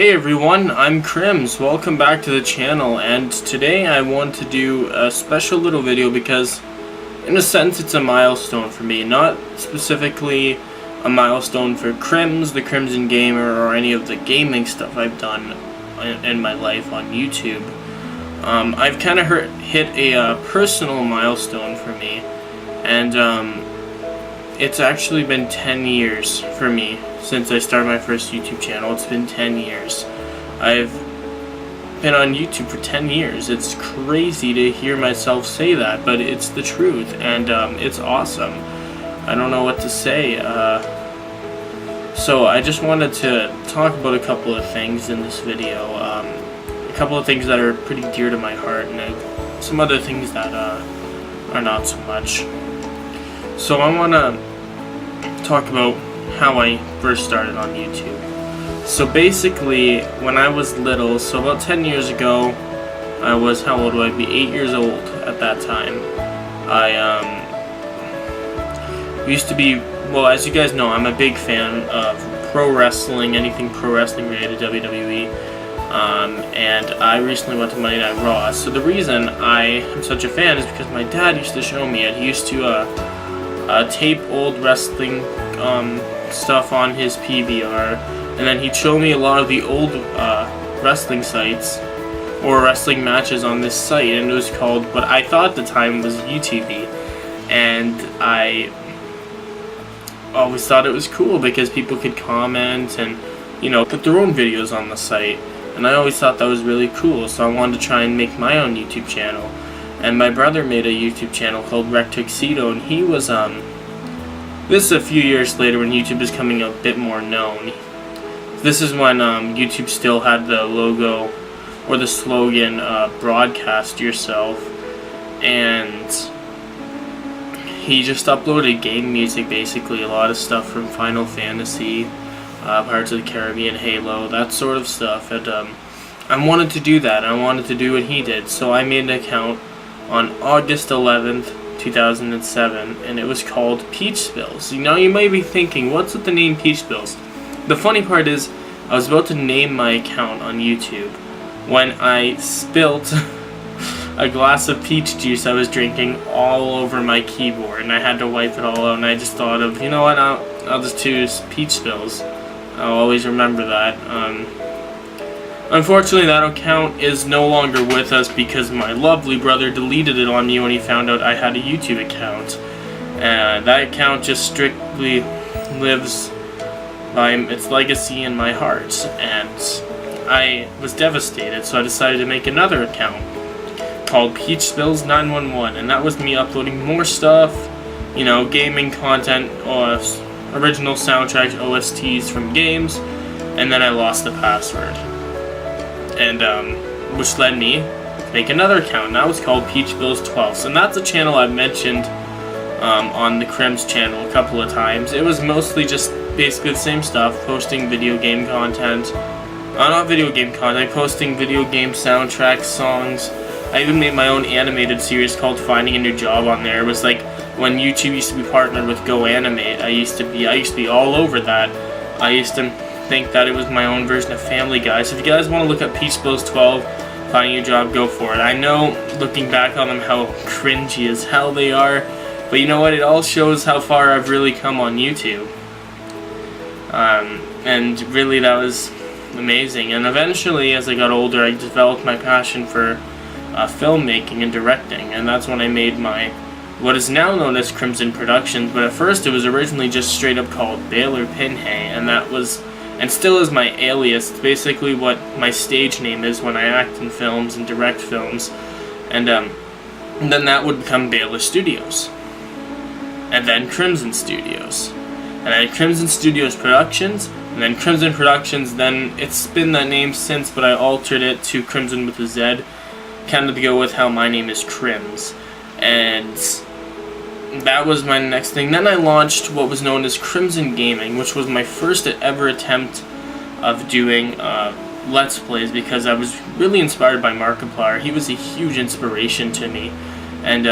Hey everyone, I'm Crimz. Welcome back to the channel, and today I want to do a special little video because in a sense it's a milestone for me. Not specifically a milestone for Crimz, the Crimson Gamer, or any of the gaming stuff I've done in my life on YouTube. I've kind of hit a personal milestone for me, and it's actually been 10 years for me since I started my first YouTube channel. It's been 10 years. I've been on YouTube for 10 years. It's crazy to hear myself say that, but it's the truth, and it's awesome. I don't know what to say. So I just wanted to talk about a couple of things in this video. A couple of things that are pretty dear to my heart, and some other things that are not so much. So I want to talk about how I first started on YouTube. So basically, when I was little, so about 10 years ago, I was, how old would I be? 8 years old at that time. I used to be, well, as you guys know, I'm a big fan of pro wrestling, anything pro wrestling related to WWE. And I recently went to Monday Night Raw. So the reason I am such a fan is because my dad used to show me it. He used to tape old wrestling stuff on his PVR, and then he'd show me a lot of the old wrestling sites or wrestling matches on this site, and it was called, what I thought at the time was UTV, and I always thought it was cool because people could comment and, you know, put their own videos on the site, and I always thought that was really cool, so I wanted to try and make my own YouTube channel. And my brother made a YouTube channel called Rec Tuxedo, and he was this is a few years later when YouTube is becoming a bit more known. This is when YouTube still had the logo or the slogan, broadcast yourself, and he just uploaded game music, basically a lot of stuff from Final Fantasy, Pirates of the Caribbean, Halo, that sort of stuff, and I wanted to do that. I wanted to do what he did, so I made an account on August 11th, 2007, and it was called Peach Spills. Now you might be thinking, what's with the name Peach Spills? The funny part is, I was about to name my account on YouTube when I spilt a glass of peach juice I was drinking all over my keyboard, and I had to wipe it all out, and I just thought of, you know what, I'll just choose Peach Spills. I'll always remember that. Unfortunately, that account is no longer with us because my lovely brother deleted it on me when he found out I had a YouTube account. That account just strictly lives by its legacy in my heart, and I was devastated, so I decided to make another account called Peach Spills 911, and that was me uploading more stuff, you know, gaming content, or original soundtracks, OSTs from games, and then I lost the password. And which led me to make another account. Now it's called Peach Bills 12. And that's a channel I've mentioned on the Crimz channel a couple of times. It was mostly just basically the same stuff, posting video game content. Not video game content, posting video game soundtracks, songs. I even made my own animated series called Finding a New Job on there. It was like when YouTube used to be partnered with Go Animate. I used to be all over that. I used to think that it was my own version of Family Guy. So if you guys want to look up Peach Bills 12, Finding a Job, go for it. I know, looking back on them, how cringy as hell they are, but you know what, it all shows how far I've really come on YouTube. And really, that was amazing. And eventually, as I got older, I developed my passion for filmmaking and directing, and that's when I made my, what is now known as Crimson Productions, but at first it was originally just straight up called Baylor Pinhay, and that was, and still is, my alias. It's basically what my stage name is when I act in films and direct films. And then that would become Baylor Studios. And then Crimson Studios. And then Crimson Studios Productions. And then Crimson Productions. Then it's been that name since, but I altered it to Crimson with a Z, kind of to go with how my name is Crimz. And that was my next thing. Then I launched what was known as Crimson Gaming, which was my first ever attempt of doing Let's Plays, because I was really inspired by Markiplier. He was a huge inspiration to me. And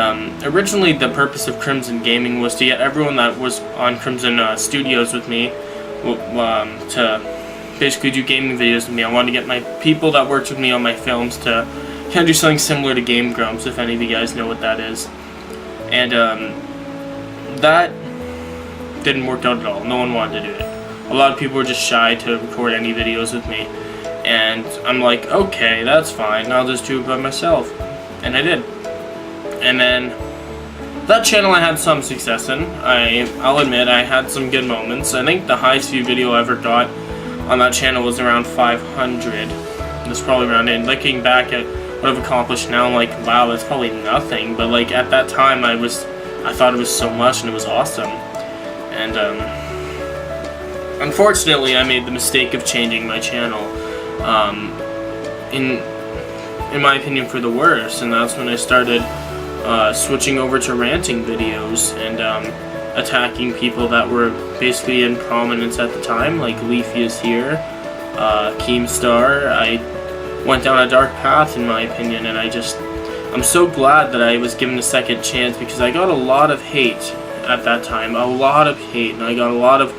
originally the purpose of Crimson Gaming was to get everyone that was on Crimson Studios with me to basically do gaming videos with me. I wanted to get my people that worked with me on my films to kind of do something similar to CallMeCrimz, if any of you guys know what that is. And that didn't work out at all. No one wanted to do it. A lot of people were just shy to record any videos with me. And I'm like, okay, that's fine. I'll just do it by myself. And I did. And then that channel I had some success in. I'll admit I had some good moments. I think the highest view video I ever got on that channel was around 500. That's probably around it. Looking back at what I've accomplished now, I'm like, wow, that's probably nothing. But like at that time, I thought it was so much, and it was awesome. And unfortunately, I made the mistake of changing my channel. In my opinion, for the worse. And that's when I started switching over to ranting videos and attacking people that were basically in prominence at the time, like Leafy is here, Keemstar. I went down a dark path, in my opinion, and I'm so glad that I was given a second chance, because I got a lot of hate at that time, a lot of hate, and I got a lot of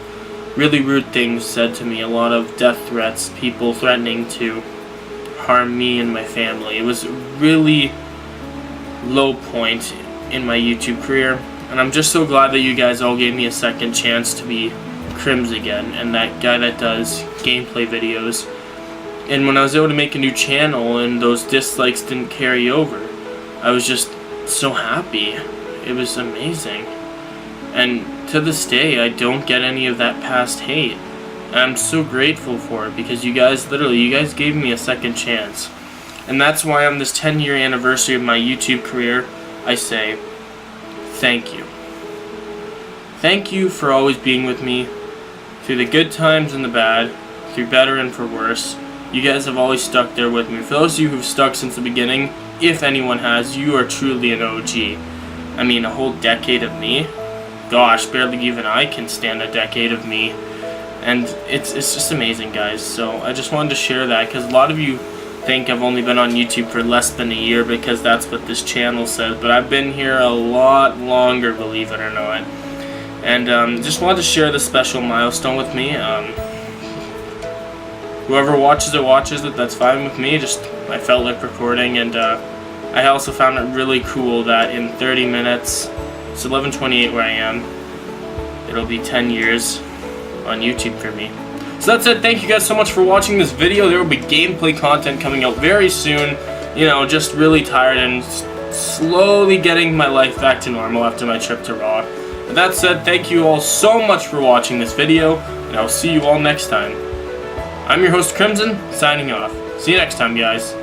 really rude things said to me, a lot of death threats, people threatening to harm me and my family. It was a really low point in my YouTube career, and I'm just so glad that you guys all gave me a second chance to be Crimz again, and that guy that does gameplay videos. And when I was able to make a new channel and those dislikes didn't carry over, I was just so happy. It was amazing. And to this day, I don't get any of that past hate. And I'm so grateful for it, because you guys gave me a second chance. And that's why on this 10-year anniversary of my YouTube career, I say, thank you. Thank you for always being with me through the good times and the bad, through better and for worse. You guys have always stuck there with me. For those of you who've stuck since the beginning, if anyone has, you are truly an OG. I mean, a whole decade of me? Gosh, barely even I can stand a decade of me. And it's just amazing, guys. So I just wanted to share that, because a lot of you think I've only been on YouTube for less than a year, because that's what this channel says. But I've been here a lot longer, believe it or not. And just wanted to share this special milestone with me. Whoever watches it, that's fine with me. Just, I felt like recording, and I also found it really cool that in 30 minutes, it's 11:28 where I am, it'll be 10 years on YouTube for me. So that's it. Thank you guys so much for watching this video. There will be gameplay content coming out very soon. You know, just really tired and slowly getting my life back to normal after my trip to Raw. With that said, thank you all so much for watching this video, and I'll see you all next time. I'm your host Crimson, signing off. See you next time, guys.